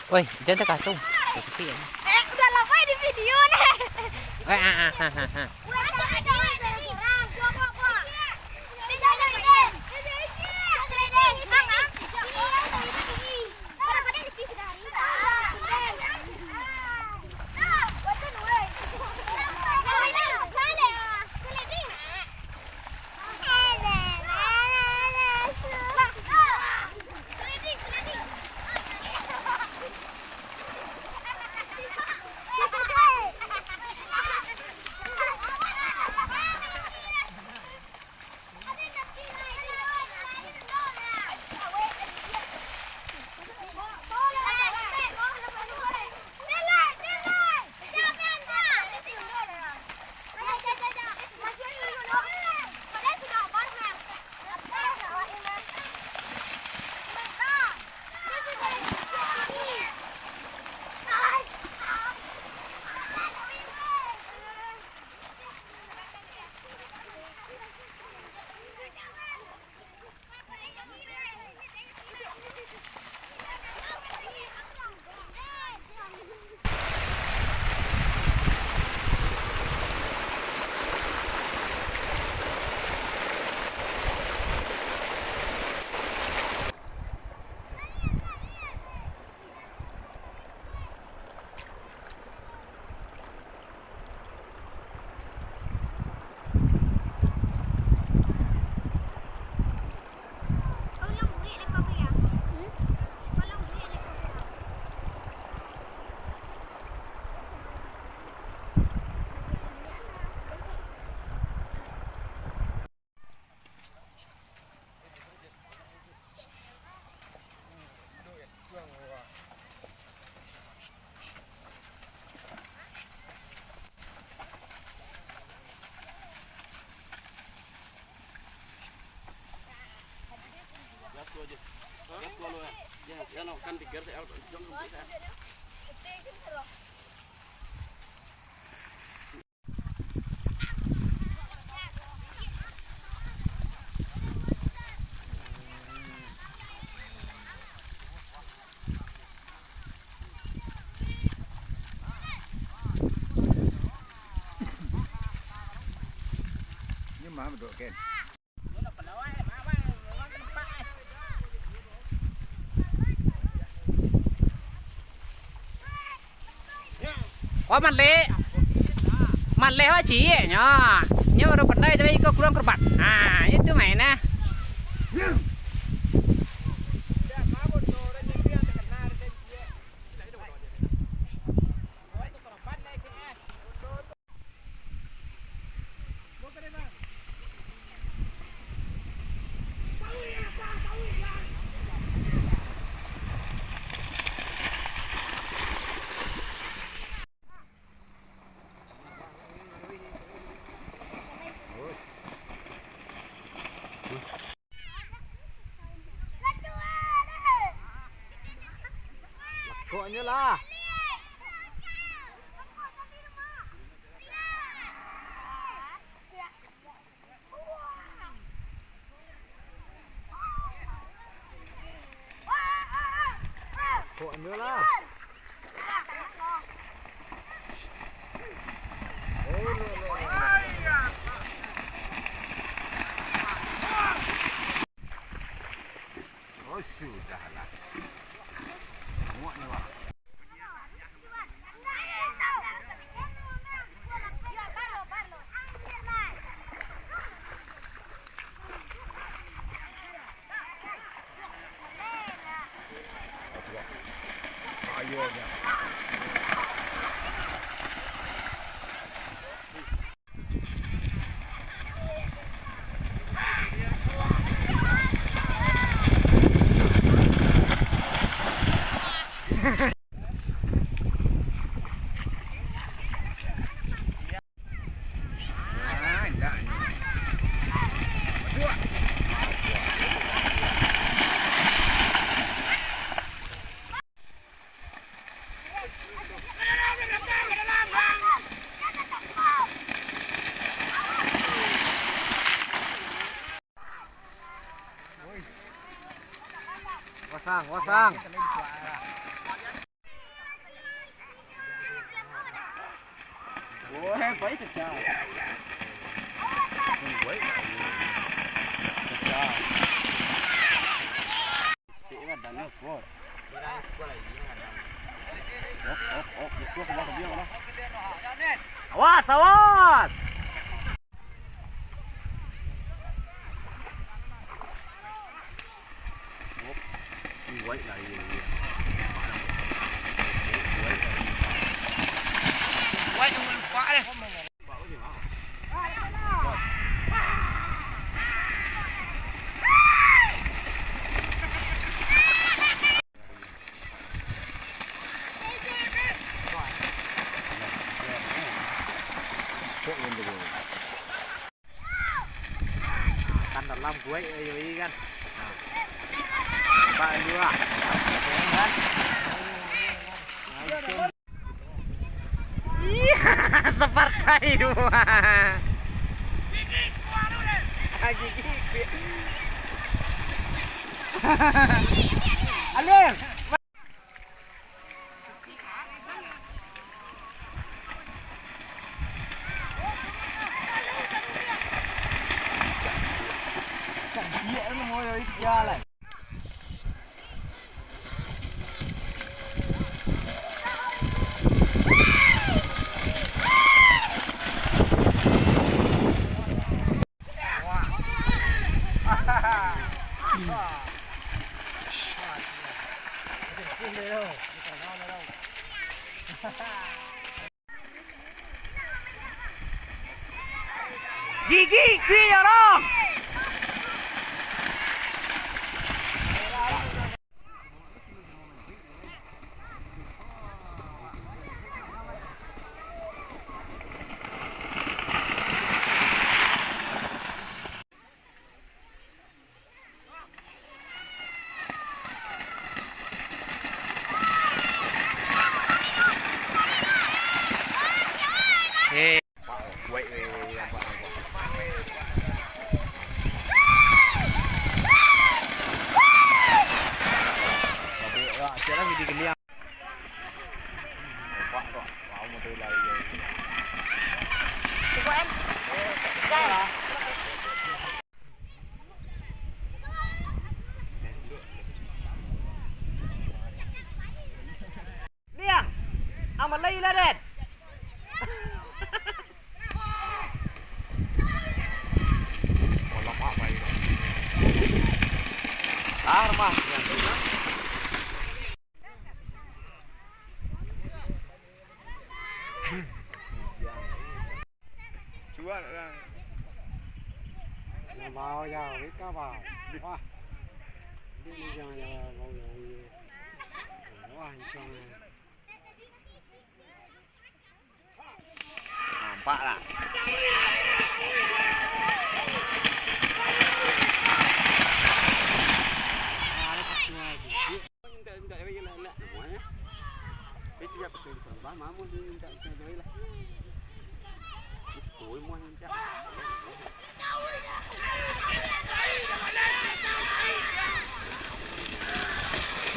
Woi, jangan terkatung. Kecil. Udah lama di video nih. Masuk ada dari orang. Ya, no, kan tiga saya nhưng mà độ kén Oh man le hoa chỉ nhá, nhưng mà đâu còn đây đây có kurang kerbat, itu mainnya. Pokoknya lah. Pokoknya lah. Oh sudahlah. Muaknya lah. Ayo ya. Wasang. Boleh baik saja. Baik. Saja. Sini ada nih bor. Awas, awas. Quậy lại quay cho mình quá đây. kan dalam gue ini kan Pak dua kan Separtai dua. Alir. dia nó ngồi ở ra này Gigi, kia dong. Hey. quậy Kira hindi kanya. Pak kok, mau motor lagi. Tunggu em. Đây. Liang, amat lagi lah Den. Kolom apa ini? Armah. Chúa là vào giờ biết cá vào quá đi giờ vào giờ quá anh cho nampak lah.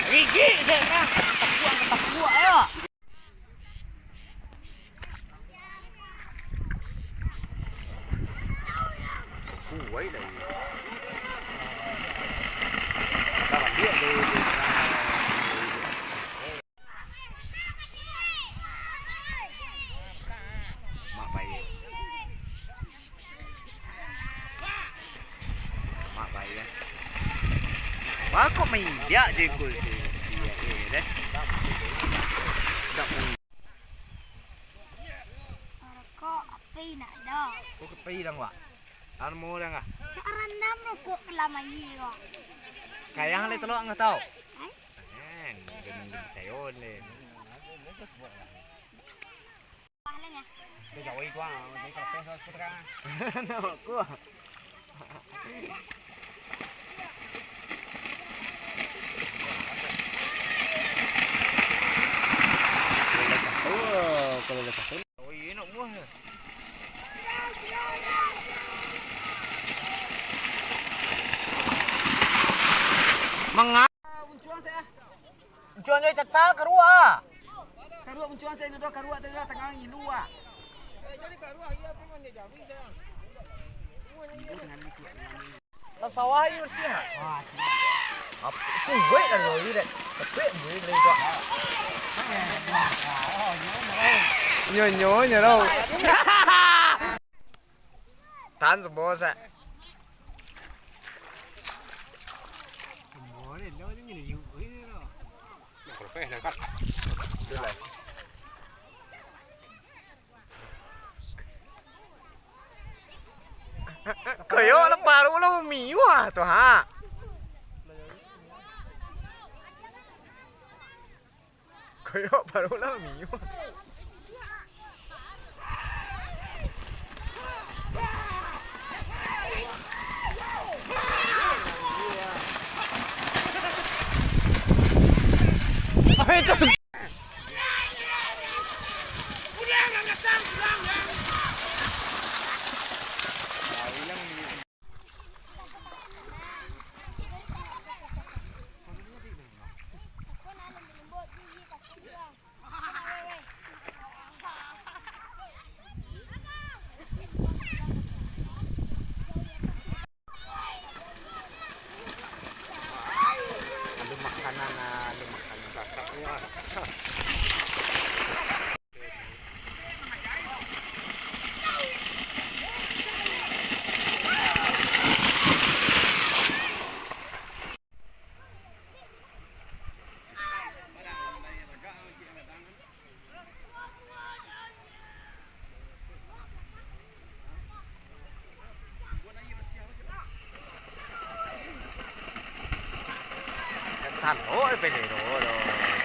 Gigi, saya tak kuat ayo. Quấy này. Các bạn biết đi. Mak bayi. Mak bayi ya. Wah, kok main dia je kul tu. Deh. Kok api nak dah. Kok kepi dah wak. Anu mau dah ngah. Cara nam rokok lama ye kok. Kayang le telok ngah tahu. Ai? Gen cayon le. Paling ya. cái dầu y quá để cà phê thôi ra Nampak ku. Kalau lepas tu. Oh, ini nak buah ke? Mengap? Buncuan saya Jualnya cacal kerua. karua buncuan saya ni dah karua tadi dah tengah ini dua Nó sawah ini bersih ha. Apa kuwe dah rồi đấy. Kuwe mới lên kok. Nhớ đâu. Tan semua sa. Semua ni lo ni ni yuk ni lo. Kalau peh dah kat. Được rồi. Kayo lang paro lang umiwa to ha. Kayo paro lang umiwa. Ay, ito Thành ôi, bên này rồi.